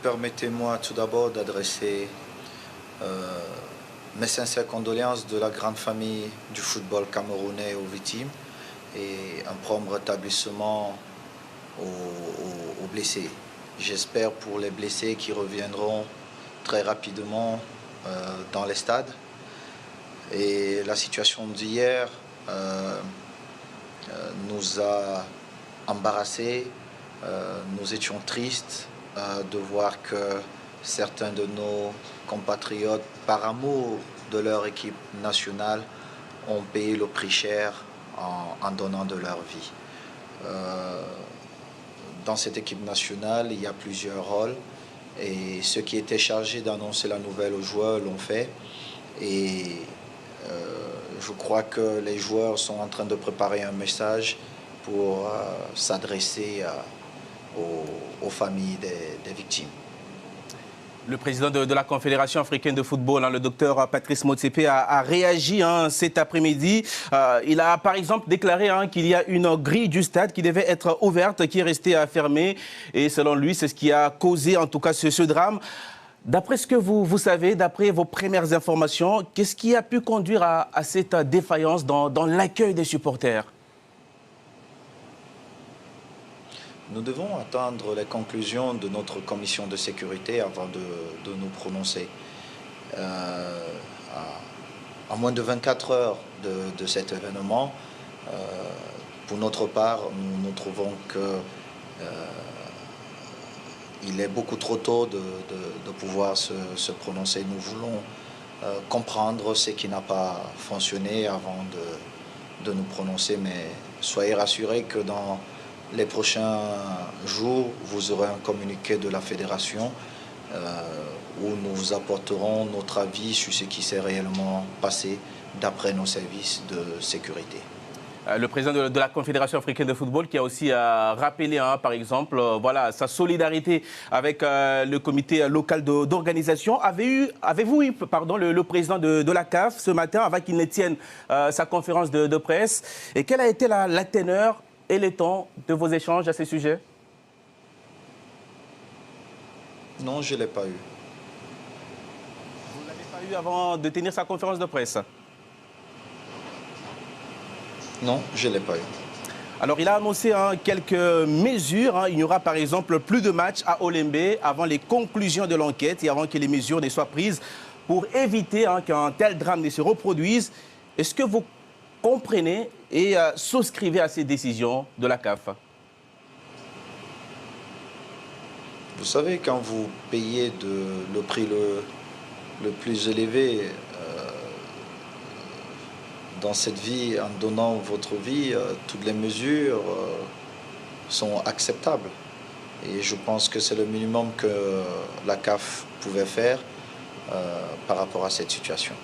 Permettez-moi tout d'abord d'adresser mes sincères condoléances de la grande famille du football camerounais aux victimes et un prompt rétablissement aux blessés. J'espère pour les blessés qui reviendront très rapidement dans les stades. Et la situation d'hier nous a embarrassés. Nous étions tristes de voir que certains de nos compatriotes, par amour de leur équipe nationale, ont payé le prix cher en donnant de leur vie. Dans cette équipe nationale, il y a plusieurs rôles et ceux qui étaient chargés d'annoncer la nouvelle aux joueurs l'ont fait. Et je crois que les joueurs sont en train de préparer un message pour s'adresser aux familles des victimes. Le président de la Confédération africaine de football, le docteur Patrice Motsepe, a réagi cet après-midi. Il a par exemple déclaré qu'il y a une grille du stade qui devait être ouverte, qui est restée fermée. Et selon lui, c'est ce qui a causé en tout cas ce drame. D'après ce que vous savez, d'après vos premières informations, qu'est-ce qui a pu conduire à cette défaillance dans l'accueil des supporters? Nous devons attendre les conclusions de notre commission de sécurité avant de nous prononcer. À moins de 24 heures de cet événement, pour notre part, nous trouvons qu'il est beaucoup trop tôt de pouvoir se prononcer. Nous voulons comprendre ce qui n'a pas fonctionné avant de nous prononcer, mais soyez rassurés que dans les prochains jours, vous aurez un communiqué de la Fédération où nous apporterons notre avis sur ce qui s'est réellement passé d'après nos services de sécurité. Le président de la Confédération africaine de football qui a aussi rappelé, par exemple, voilà, sa solidarité avec le comité local d'organisation. Avez-vous eu le président de la CAF ce matin avant qu'il ne tienne sa conférence de presse? Et quelle a été la teneur et le ton de vos échanges à ce sujet? Non, je ne l'ai pas eu. Vous ne l'avez pas eu avant de tenir sa conférence de presse? Non, je ne l'ai pas eu. Alors, il a annoncé quelques mesures. Il y aura par exemple plus de matchs à Olembe avant les conclusions de l'enquête et avant que les mesures ne soient prises pour éviter qu'un tel drame ne se reproduise. Est-ce que vous comprenez et souscrivez à ces décisions de la CAF? Vous savez, quand vous payez le prix le plus élevé dans cette vie, en donnant votre vie, toutes les mesures sont acceptables. Et je pense que c'est le minimum que la CAF pouvait faire par rapport à cette situation.